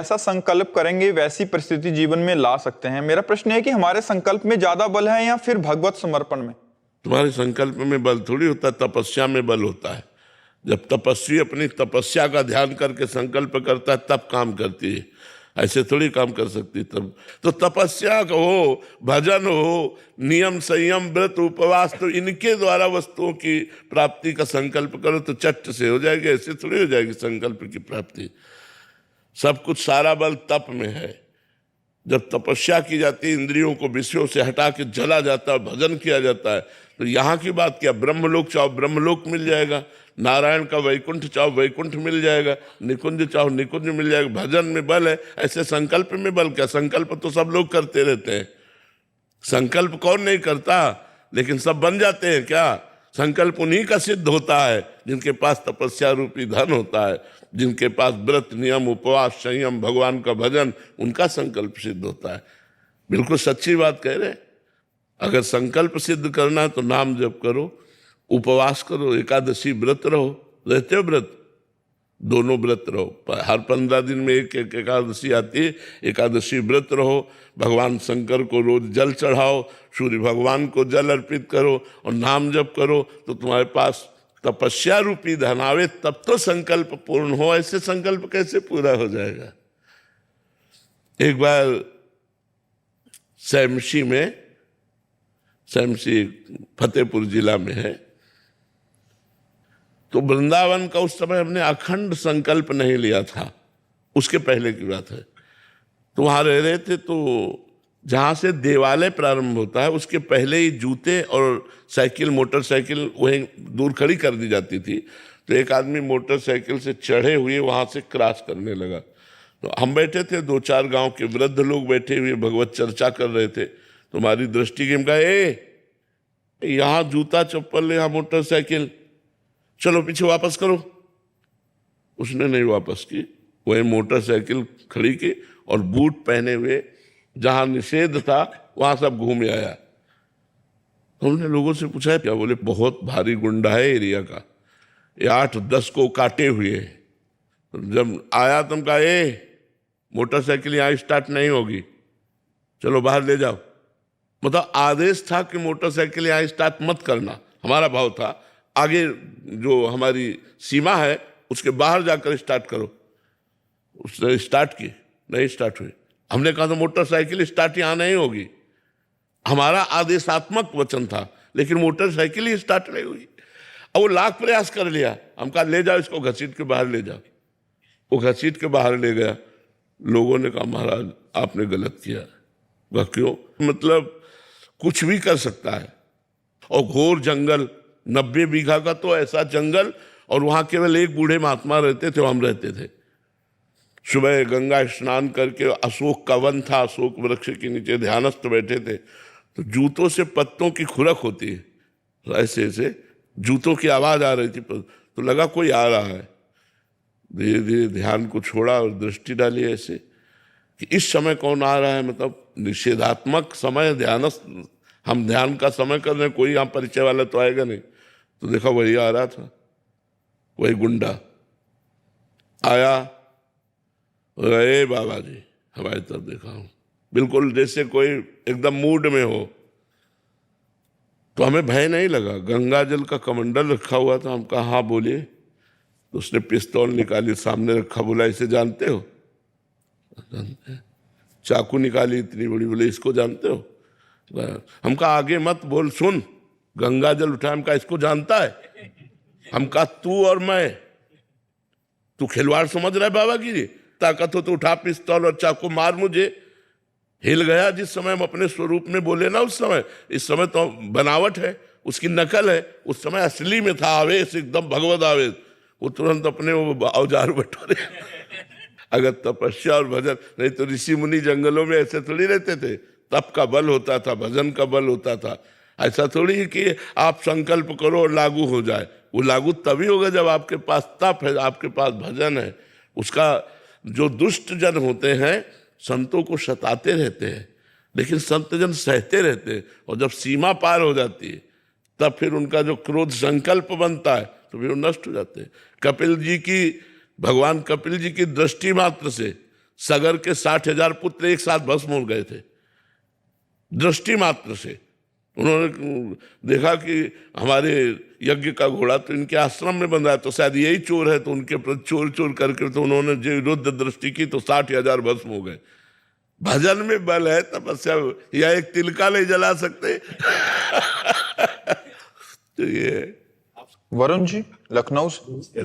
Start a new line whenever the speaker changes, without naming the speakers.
ऐसा संकल्प करेंगे वैसी परिस्थिति जीवन में ला सकते हैं। मेरा प्रश्न है कि हमारे संकल्प में ज्यादा बल है या फिर भगवत समर्पण में?
तुम्हारे संकल्प में बल थोड़ी होता है, तपस्या में बल होता है। जब तपस्वी अपनी तपस्या का ध्यान करके संकल्प करता है तब काम करती है, ऐसे थोड़ी काम कर सकती। तब तो तपस्या हो, भजन हो, नियम संयम व्रत उपवास, तो इनके द्वारा वस्तुओं की प्राप्ति का संकल्प करो तो चट से हो जाएगी, ऐसे थोड़ी हो जाएगी संकल्प की प्राप्ति। सब कुछ, सारा बल तप में है। जब तपस्या की जाती है, इंद्रियों को विषयों से हटा के जला जाता है, भजन किया जाता है, तो यहाँ की बात क्या, ब्रह्मलोक चाहो ब्रह्मलोक मिल जाएगा, नारायण का वैकुंठ चाहो वैकुंठ मिल जाएगा, निकुंज चाहो निकुंज मिल जाएगा। भजन में बल है, ऐसे संकल्प में बल क्या? संकल्प तो सब लोग करते रहते हैं, संकल्प कौन नहीं करता, लेकिन सब बन जाते हैं क्या? संकल्प उन्हीं का सिद्ध होता है जिनके पास तपस्या रूपी धन होता है, जिनके पास व्रत नियम उपवास संयम भगवान का भजन, उनका संकल्प सिद्ध होता है। बिल्कुल सच्ची बात कह रहे। अगर संकल्प सिद्ध करना है तो नाम जप करो, उपवास करो, एकादशी व्रत रहो। रहते हो व्रत? दोनों व्रत रहो, हर 15 दिन में एक एक एकादशी आती है, एकादशी व्रत रहो। भगवान शंकर को रोज जल चढ़ाओ, सूर्य भगवान को जल अर्पित करो और नाम जप करो, तो तुम्हारे पास तपस्या रूपी धन आवे, तब तो संकल्प पूर्ण हो। ऐसे संकल्प कैसे पूरा हो जाएगा? एक बार सैमसी फतेहपुर जिला में है, तो वृंदावन का उस समय हमने अखंड संकल्प नहीं लिया था, उसके पहले की बात है। तो वहां रह रहे थे, तो जहां से देवालय प्रारंभ होता है उसके पहले ही जूते और साइकिल मोटरसाइकिल वहीं दूर खड़ी कर दी जाती थी। तो एक आदमी मोटरसाइकिल से चढ़े हुए वहां से क्रॉस करने लगा। तो हम बैठे थे, 2-4 गांव के वृद्ध लोग बैठे हुए भगवत चर्चा कर रहे थे। तो हमारी दृष्टि की, हम कहा, यहाँ जूता चप्पल, यहाँ मोटरसाइकिल, चलो पीछे वापस करो। उसने नहीं वापस की, वही मोटरसाइकिल खड़ी की और बूट पहने हुए जहां निषेध था वहां सब घूम आया। हमने लोगों से पूछा क्या? बोले बहुत भारी गुंडा है एरिया का, ये 8-10 को काटे हुए है। तो जब आया तुम कहा, मोटरसाइकिल यहाँ स्टार्ट नहीं होगी, चलो बाहर ले जाओ। मतलब आदेश था कि मोटरसाइकिल यहाँ स्टार्ट मत करना। हमारा भाव था आगे जो हमारी सीमा है उसके बाहर जाकर स्टार्ट करो। उसने स्टार्ट की, नहीं स्टार्ट हुई। हमने कहा तो मोटरसाइकिल स्टार्ट यहाँ नहीं होगी, हमारा आदेशात्मक वचन था, लेकिन मोटरसाइकिल ही स्टार्ट नहीं हुई। अब वो लाख प्रयास कर लिया, हम कहा ले जाओ इसको, घसीट के बाहर ले जाओ। वो घसीट के बाहर ले गया। लोगों ने कहा महाराज आपने गलत किया। वह क्यों? मतलब कुछ भी कर सकता है, और घोर जंगल, 90 बीघा का तो ऐसा जंगल, और वहां केवल एक बूढ़े महात्मा रहते थे, हम रहते थे। सुबह गंगा स्नान करके, अशोक का वन था, अशोक वृक्ष के नीचे ध्यानस्थ बैठे थे। तो जूतों से पत्तों की खुरक होती है, तो ऐसे ऐसे जूतों की आवाज आ रही थी। तो लगा कोई आ रहा है। धीरे धीरे ध्यान को छोड़ा और दृष्टि डाली ऐसे कि इस समय कौन आ रहा है, मतलब निषेधात्मक समय, ध्यानस्थ, हम ध्यान का समय कर रहे हैं, कोई यहाँ परिचय वाला तो आएगा नहीं। तो देखा वही आ रहा था, वही गुंडा आया। अरे बाबा जी, हमारी तरफ देखा हूं, बिल्कुल जैसे कोई एकदम मूड में हो। तो हमें भय नहीं लगा, गंगा जल का कमंडल रखा हुआ था। हम कहा हाँ बोलिए। तो उसने पिस्तौल निकाली, सामने रखा, बोला इसे जानते हो? जानते हैं। चाकू निकाली इतनी बड़ी, बोले इसको जानते हो? हम कहा आगे मत बोल, सुन। गंगा जल उठाया, हम कहा इसको जानता है? हम कहा तू और मैं, तू खिलवाड़ समझ रहा है बाबा की? ताकत हो तो उठा पिस्तौल और चाकू मार मुझे। हिल गया जिस समय हम अपने स्वरूप में बोले ना उस समय। इस समय तो बनावट है, उसकी नकल है। उस समय असली में था आवेश, एकदम भगवत आवेश। वो तुरंत अपने वो औजार बटोरे। अगर तपस्या और भजन नहीं तो ऋषि मुनि जंगलों में ऐसे थोड़ी रहते थे। तप का बल होता था, भजन का बल होता था। ऐसा थोड़ी कि आप संकल्प करो और लागू हो जाए। वो लागू तभी होगा जब आपके पास तप है, आपके पास भजन है। उसका जो दुष्ट जन होते हैं संतों को सताते रहते हैं, लेकिन संत जन सहते रहते हैं। और जब सीमा पार हो जाती है तब फिर उनका जो क्रोध संकल्प बनता है तो फिर वो नष्ट हो जाते हैं। भगवान कपिल जी की दृष्टि मात्र से सगर के 60,000 पुत्र एक साथ भस्म हो गए थे दृष्टि मात्र से। उन्होंने देखा कि हमारे यज्ञ का घोड़ा तो इनके आश्रम में बंधा है, तो शायद यही चोर है, तो उनके प्रति चोर चोर करके तो उन्होंने जो विरुद्ध दृष्टि की तो 60,000 भस्म हो गए। भजन में बल है, तपस्या या एक तिलका नहीं जला सकते। तो ये
वरुण जी लखनऊ से।